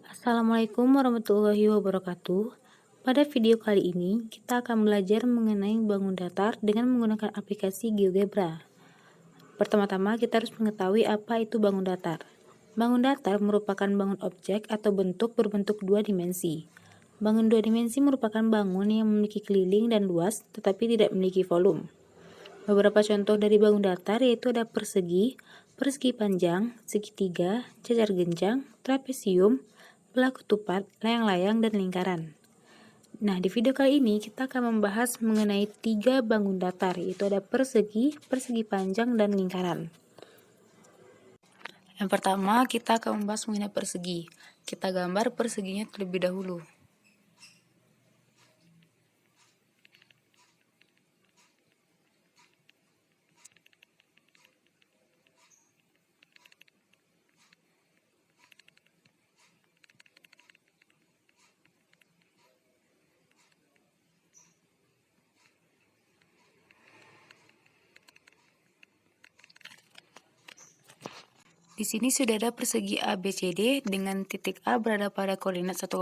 Assalamualaikum warahmatullahi wabarakatuh. Pada video kali ini, kita akan belajar mengenai bangun datar dengan menggunakan aplikasi GeoGebra. Pertama-tama, kita harus mengetahui apa itu bangun datar. Bangun datar merupakan bangun objek atau bentuk berbentuk dua dimensi. Bangun dua dimensi merupakan bangun yang memiliki keliling dan luas, tetapi tidak memiliki volume. Beberapa contoh dari bangun datar yaitu ada persegi, persegi panjang, segitiga, cacar genjang, trapesium, bola ketupat, layang-layang, dan lingkaran. Nah, di video kali ini kita akan membahas mengenai 3 bangun datar, yaitu ada persegi, persegi panjang, dan lingkaran. Yang pertama, kita akan membahas mengenai persegi. Kita gambar perseginya terlebih dahulu. Di sini sudah ada persegi ABCD dengan titik A berada pada koordinat 1,1,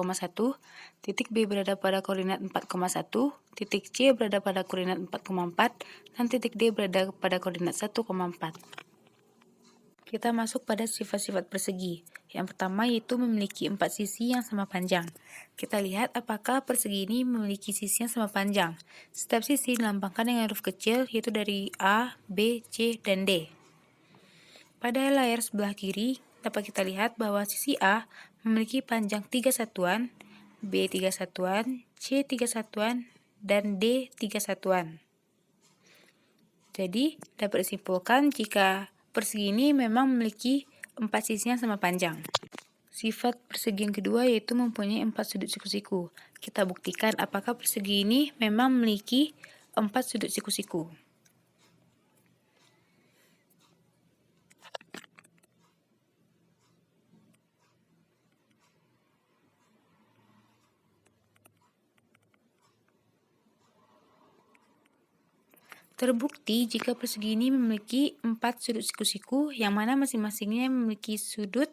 titik B berada pada koordinat 4,1, titik C berada pada koordinat 4,4, dan titik D berada pada koordinat 1,4. Kita masuk pada sifat-sifat persegi. Yang pertama yaitu memiliki 4 sisi yang sama panjang. Kita lihat apakah persegi ini memiliki sisi yang sama panjang. Setiap sisi dilambangkan dengan huruf kecil yaitu dari A, B, C, dan D. Pada layar sebelah kiri, dapat kita lihat bahwa sisi A memiliki panjang 3 satuan, B 3 satuan, C 3 satuan, dan D 3 satuan. Jadi, dapat disimpulkan jika persegi ini memang memiliki 4 sisi yang sama panjang. Sifat persegi yang kedua yaitu mempunyai 4 sudut siku-siku. Kita buktikan apakah persegi ini memang memiliki 4 sudut siku-siku. Terbukti jika persegi ini memiliki 4 sudut siku-siku yang mana masing-masingnya memiliki sudut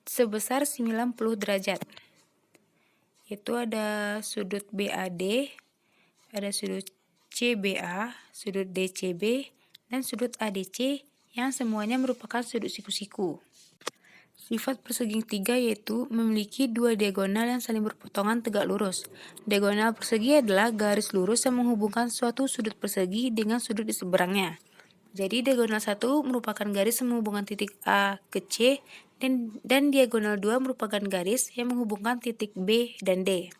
sebesar 90 derajat. Yaitu ada sudut BAD, ada sudut CBA, sudut DCB, dan sudut ADC yang semuanya merupakan sudut siku-siku. Sifat persegi yang ketiga yaitu memiliki dua diagonal yang saling berpotongan tegak lurus. Diagonal persegi adalah garis lurus yang menghubungkan suatu sudut persegi dengan sudut di seberangnya. Jadi diagonal 1 merupakan garis yang menghubungkan titik A ke C dan diagonal 2 merupakan garis yang menghubungkan titik B dan D.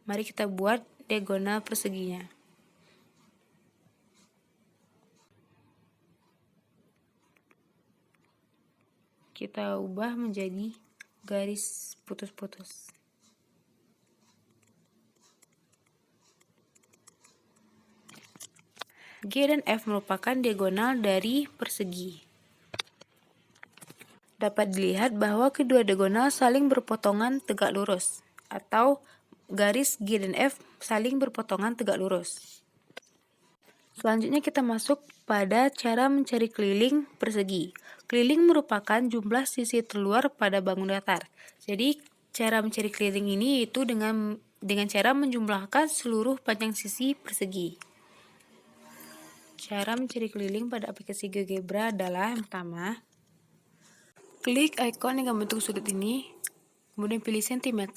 Mari kita buat diagonal perseginya. Kita ubah menjadi garis putus-putus. G dan F merupakan diagonal dari persegi. Dapat dilihat bahwa kedua diagonal saling berpotongan tegak lurus, atau garis G dan F saling berpotongan tegak lurus. Selanjutnya kita masuk pada cara mencari keliling persegi. Keliling merupakan jumlah sisi terluar pada bangun datar. Jadi cara mencari keliling ini yaitu dengan cara menjumlahkan seluruh panjang sisi persegi. Cara mencari keliling pada aplikasi GeoGebra adalah yang pertama, klik ikon dengan bentuk sudut ini, kemudian pilih cm,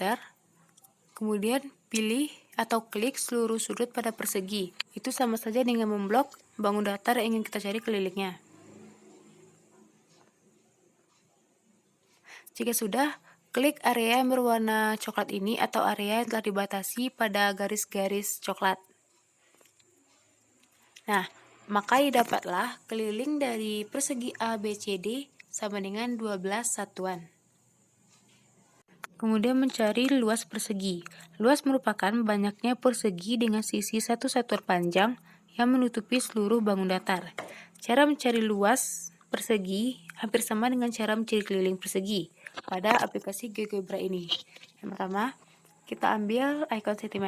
kemudian pilih atau klik seluruh sudut pada persegi. Itu sama saja dengan memblok bangun datar yang ingin kita cari kelilingnya. Jika sudah, klik area yang berwarna coklat ini atau area yang telah dibatasi pada garis-garis coklat. Nah, maka didapatlah keliling dari persegi ABCD sama dengan 12 satuan. Kemudian mencari luas persegi. Luas merupakan banyaknya persegi dengan sisi satu satuan panjang yang menutupi seluruh bangun datar. Cara mencari luas persegi hampir sama dengan cara mencari keliling persegi pada aplikasi GeoGebra ini. Yang pertama, kita ambil ikon cm,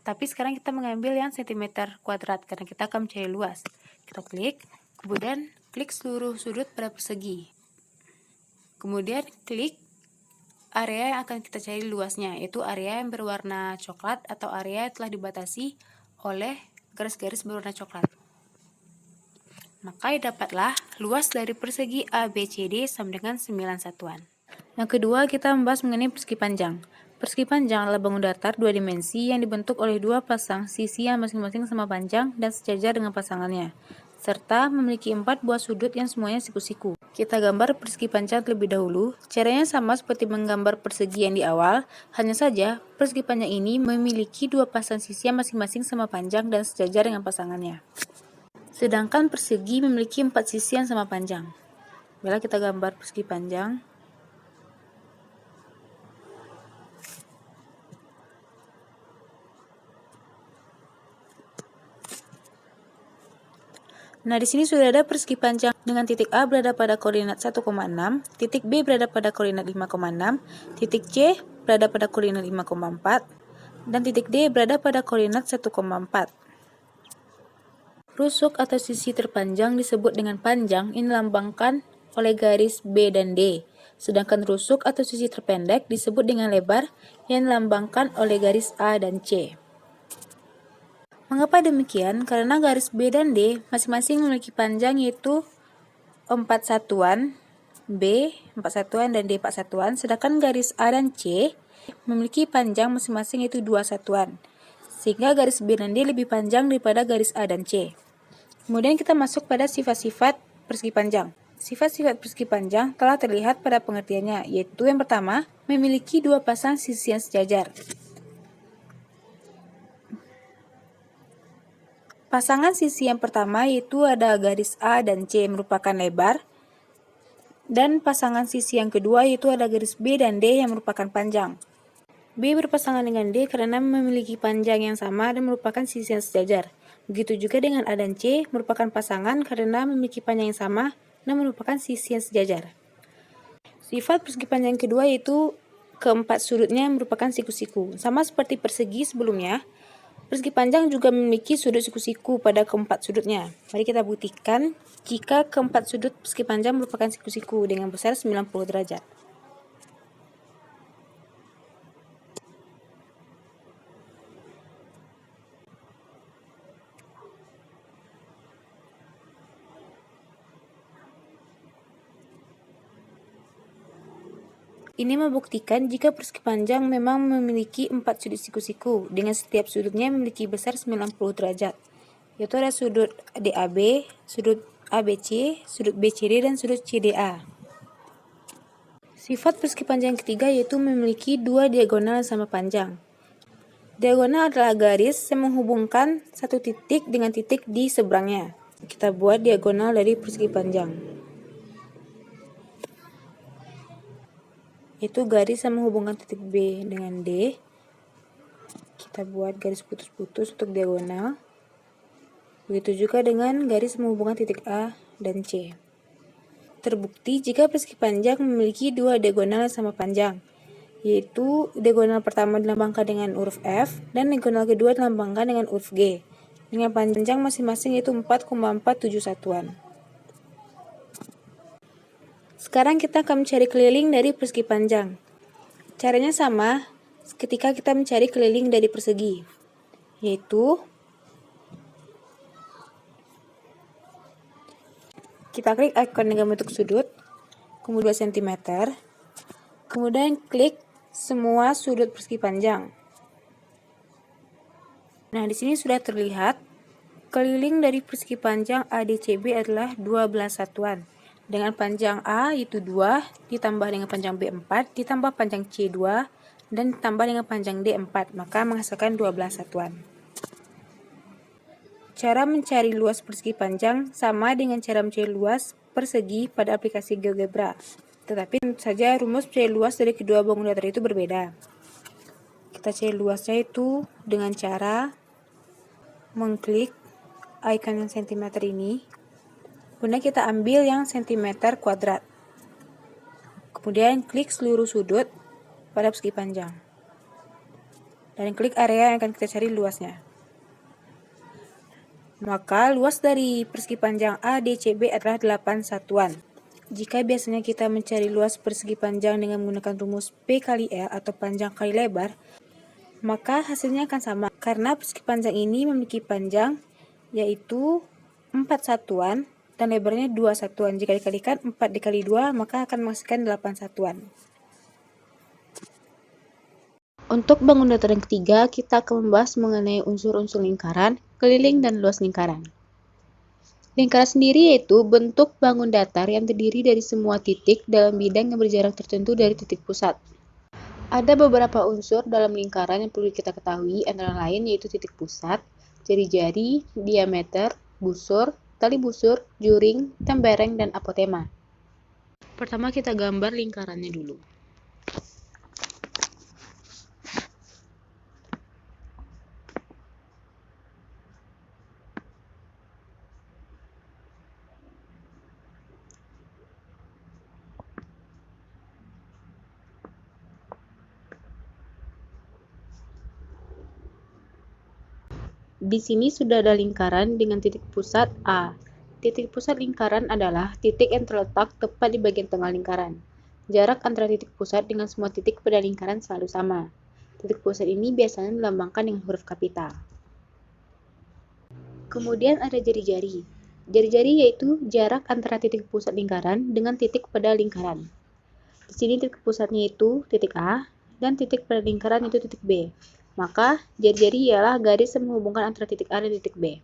tapi sekarang kita mengambil yang cm kuadrat karena kita akan mencari luas. Kita klik, kemudian klik seluruh sudut pada persegi. Kemudian klik area yang akan kita cari luasnya, yaitu area yang berwarna coklat atau area yang telah dibatasi oleh garis-garis berwarna coklat. Maka dapatlah luas dari persegi ABCD sama dengan 9 satuan. Yang kedua, kita membahas mengenai persegi panjang. Persegi panjang adalah bangun datar dua dimensi yang dibentuk oleh dua pasang sisi yang masing-masing sama panjang dan sejajar dengan pasangannya, serta memiliki 4 buah sudut yang semuanya siku-siku. Kita gambar persegi panjang terlebih dahulu. Caranya sama seperti menggambar persegi yang di awal, hanya saja persegi panjang ini memiliki dua pasang sisi yang masing-masing sama panjang dan sejajar dengan pasangannya. Sedangkan persegi memiliki 4 sisi yang sama panjang. Bila kita gambar persegi panjang, nah, di sini sudah ada persegi panjang dengan titik A berada pada koordinat 1,6, titik B berada pada koordinat 5,6, titik C berada pada koordinat 5,4, dan titik D berada pada koordinat 1,4. Rusuk atau sisi terpanjang disebut dengan panjang yang dilambangkan oleh garis B dan D, sedangkan rusuk atau sisi terpendek disebut dengan lebar yang dilambangkan oleh garis A dan C. Mengapa demikian? Karena garis B dan D masing-masing memiliki panjang yaitu 4 satuan, B 4 satuan dan D 4 satuan, sedangkan garis A dan C memiliki panjang masing-masing yaitu 2 satuan. Sehingga garis B dan D lebih panjang daripada garis A dan C. Kemudian kita masuk pada sifat-sifat persegi panjang. Sifat-sifat persegi panjang telah terlihat pada pengertiannya, yaitu yang pertama, memiliki dua pasang sisi yang sejajar. Pasangan sisi yang pertama yaitu ada garis A dan C merupakan lebar, dan pasangan sisi yang kedua yaitu ada garis B dan D yang merupakan panjang. B berpasangan dengan D karena memiliki panjang yang sama dan merupakan sisi yang sejajar. Begitu juga dengan A dan C merupakan pasangan karena memiliki panjang yang sama dan merupakan sisi yang sejajar. Sifat persegi panjang kedua yaitu keempat sudutnya merupakan siku-siku. Sama seperti persegi sebelumnya, persegi panjang juga memiliki sudut siku-siku pada keempat sudutnya. Mari kita buktikan jika keempat sudut persegi panjang merupakan siku-siku dengan besar 90 derajat. Ini membuktikan jika persegi panjang memang memiliki 4 sudut siku-siku dengan setiap sudutnya memiliki besar 90 derajat, yaitu ada sudut DAB, sudut ABC, sudut BCD, dan sudut CDA. Sifat persegi panjang ketiga yaitu memiliki dua diagonal sama panjang. Diagonal adalah garis yang menghubungkan satu titik dengan titik di seberangnya. Kita buat diagonal dari persegi panjang. Itu garis yang menghubungkan titik B dengan D. Kita buat garis putus-putus untuk diagonal. Begitu juga dengan garis menghubungkan titik A dan C. Terbukti jika persegi panjang memiliki dua diagonal yang sama panjang, yaitu diagonal pertama dilambangkan dengan huruf F dan diagonal kedua dilambangkan dengan huruf G, dengan panjang masing-masing yaitu 4,47 satuan. Sekarang kita akan mencari keliling dari persegi panjang. Caranya sama ketika kita mencari keliling dari persegi, yaitu kita klik ikon dengan bentuk sudut, kemudian 2 cm, kemudian klik semua sudut persegi panjang. Nah, di sini sudah terlihat keliling dari persegi panjang ADCB adalah 12 satuan. Dengan panjang A yaitu 2, ditambah dengan panjang B 4, ditambah panjang C 2, dan ditambah dengan panjang D 4, maka menghasilkan 12 satuan. Cara mencari luas persegi panjang sama dengan cara mencari luas persegi pada aplikasi GeoGebra. Tetapi tentu saja rumus mencari luas dari kedua bangun datar itu berbeda. Kita cari luasnya itu dengan cara mengklik icon yang cm ini. Kemudian kita ambil yang cm kuadrat. Kemudian klik seluruh sudut pada persegi panjang. Dan klik area yang akan kita cari luasnya. Maka luas dari persegi panjang ADCB adalah 8 satuan. Jika biasanya kita mencari luas persegi panjang dengan menggunakan rumus P kali L atau panjang kali lebar, maka hasilnya akan sama. Karena persegi panjang ini memiliki panjang yaitu 4 satuan dan lebarnya 2 satuan. Jika dikalikan 4 dikali 2 maka akan menghasilkan 8 satuan. Untuk bangun datar yang ketiga, kita akan membahas mengenai unsur-unsur lingkaran, keliling, dan luas lingkaran. Lingkaran sendiri yaitu bentuk bangun datar yang terdiri dari semua titik dalam bidang yang berjarak tertentu dari titik pusat. Ada beberapa unsur dalam lingkaran yang perlu kita ketahui, antara lain yaitu titik pusat, jari-jari, diameter, busur, tali busur, juring, tembereng, dan apotema. Pertama kita gambar lingkarannya dulu. Di sini sudah ada lingkaran dengan titik pusat A. Titik pusat lingkaran adalah titik yang terletak tepat di bagian tengah lingkaran. Jarak antara titik pusat dengan semua titik pada lingkaran selalu sama. Titik pusat ini biasanya dilambangkan dengan huruf kapital. Kemudian ada jari-jari. Jari-jari yaitu jarak antara titik pusat lingkaran dengan titik pada lingkaran. Di sini titik pusatnya itu titik A dan titik pada lingkaran itu titik B. Maka, jari-jari ialah garis yang menghubungkan antara titik A dan titik B.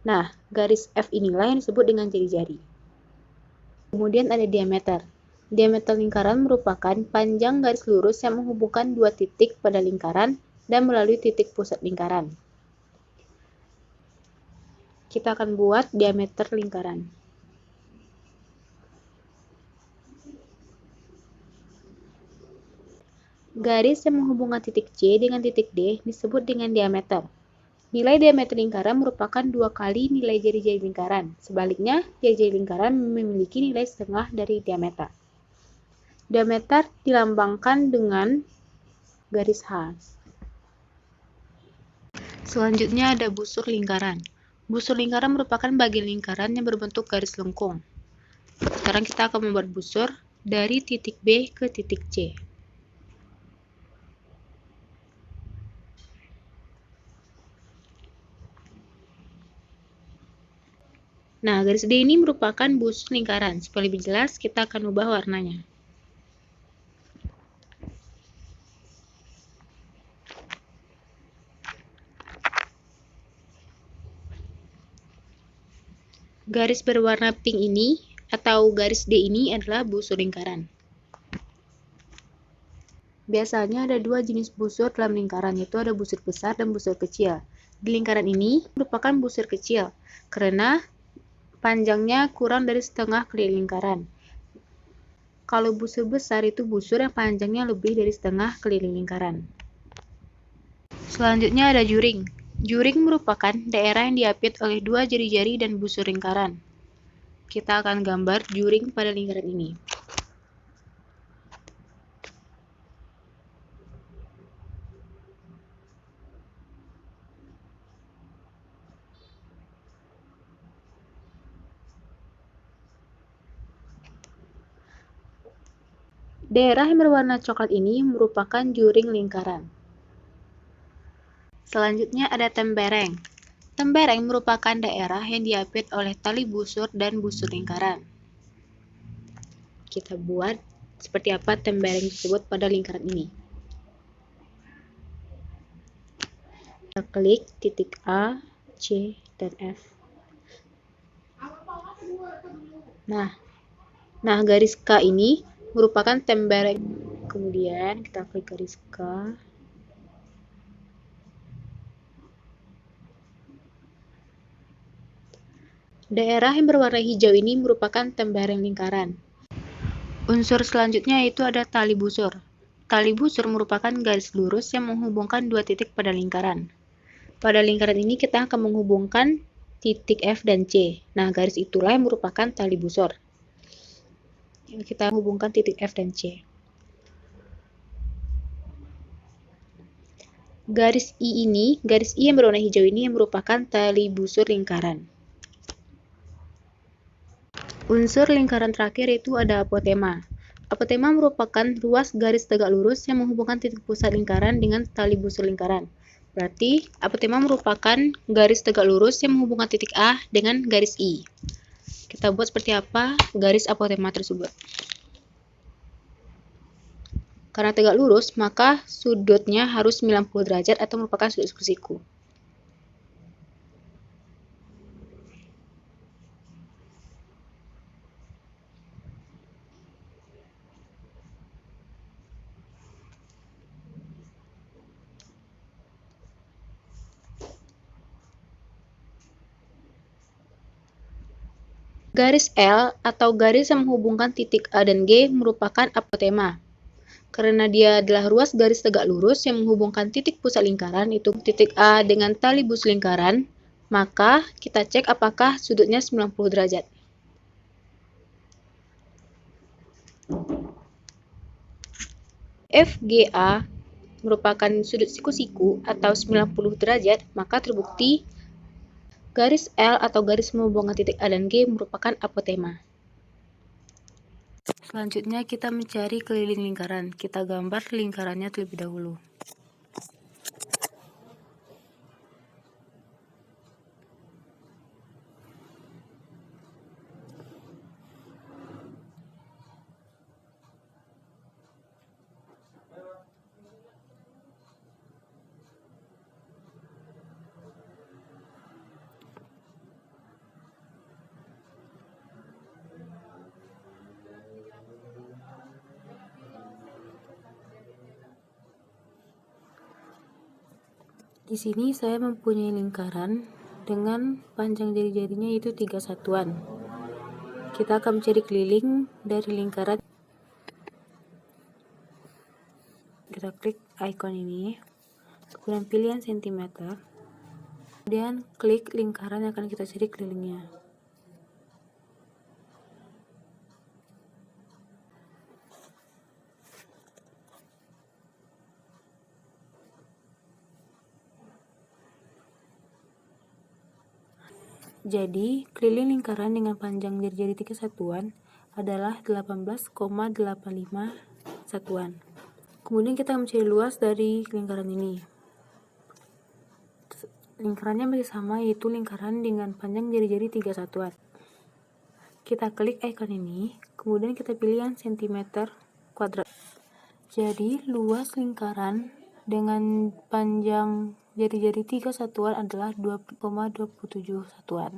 Nah, garis F inilah yang disebut dengan jari-jari. Kemudian ada diameter. Diameter lingkaran merupakan panjang garis lurus yang menghubungkan dua titik pada lingkaran dan melalui titik pusat lingkaran. Kita akan buat diameter lingkaran. Garis yang menghubungkan titik C dengan titik D disebut dengan diameter. Nilai diameter lingkaran merupakan 2 kali nilai jari-jari lingkaran. Sebaliknya, jari-jari lingkaran memiliki nilai setengah dari diameter. Diameter dilambangkan dengan garis H. Selanjutnya ada busur lingkaran. Busur lingkaran merupakan bagian lingkaran yang berbentuk garis lengkung. Sekarang kita akan membuat busur dari titik B ke titik C. Nah, garis D ini merupakan busur lingkaran. Supaya lebih jelas, kita akan ubah warnanya. Garis berwarna pink ini, atau garis D ini adalah busur lingkaran. Biasanya ada dua jenis busur dalam lingkaran, yaitu ada busur besar dan busur kecil. Di lingkaran ini merupakan busur kecil, karena panjangnya kurang dari setengah keliling lingkaran. Kalau busur besar itu busur yang panjangnya lebih dari setengah keliling lingkaran. Selanjutnya ada juring. Juring merupakan daerah yang diapit oleh dua jari-jari dan busur lingkaran. Kita akan gambar juring pada lingkaran ini. Daerah yang berwarna coklat ini merupakan juring lingkaran. Selanjutnya ada tembereng. Tembereng merupakan daerah yang diapit oleh tali busur dan busur lingkaran. Kita buat seperti apa tembereng tersebut pada lingkaran ini. Kita klik titik A, C, dan F. Nah, garis K ini merupakan tembereng. Kemudian kita klik garis K. Daerah yang berwarna hijau ini merupakan tembereng lingkaran. Unsur selanjutnya yaitu ada tali busur. Tali busur merupakan garis lurus yang menghubungkan dua titik pada lingkaran. Pada lingkaran ini kita akan menghubungkan titik F dan C. Nah, garis itulah yang merupakan tali busur. Kita menghubungkan titik F dan C. Garis I yang berwarna hijau ini yang merupakan tali busur lingkaran. Unsur lingkaran terakhir itu ada apotema. Apotema merupakan ruas garis tegak lurus yang menghubungkan titik pusat lingkaran dengan tali busur lingkaran. Berarti, apotema merupakan garis tegak lurus yang menghubungkan titik A dengan garis I. Kita buat seperti apa garis apotema tersebut. Karena tegak lurus, maka sudutnya harus 90 derajat atau merupakan sudut siku. Garis L atau garis yang menghubungkan titik A dan G merupakan apotema. Karena dia adalah ruas garis tegak lurus yang menghubungkan titik pusat lingkaran, itu titik A dengan tali busur lingkaran, maka kita cek apakah sudutnya 90 derajat. FGA merupakan sudut siku-siku atau 90 derajat, maka terbukti garis L atau garis menghubungkan titik A dan G merupakan apotema. Selanjutnya kita mencari keliling lingkaran. Kita gambar lingkarannya terlebih dahulu. Di sini saya mempunyai lingkaran dengan panjang jari-jarinya itu 3 satuan. Kita akan mencari keliling dari lingkaran. Kita klik icon ini, kemudian pilihan cm, kemudian klik lingkaran yang akan kita cari kelilingnya. Jadi, keliling lingkaran dengan panjang jari-jari 3 satuan adalah 18,85 satuan. Kemudian kita mencari luas dari lingkaran ini. Lingkarannya masih sama, yaitu lingkaran dengan panjang jari-jari 3 satuan. Kita klik icon ini, kemudian kita pilih yang cm². Jadi, luas lingkaran dengan panjang jari-jari 3 satuan adalah 2,27 satuan.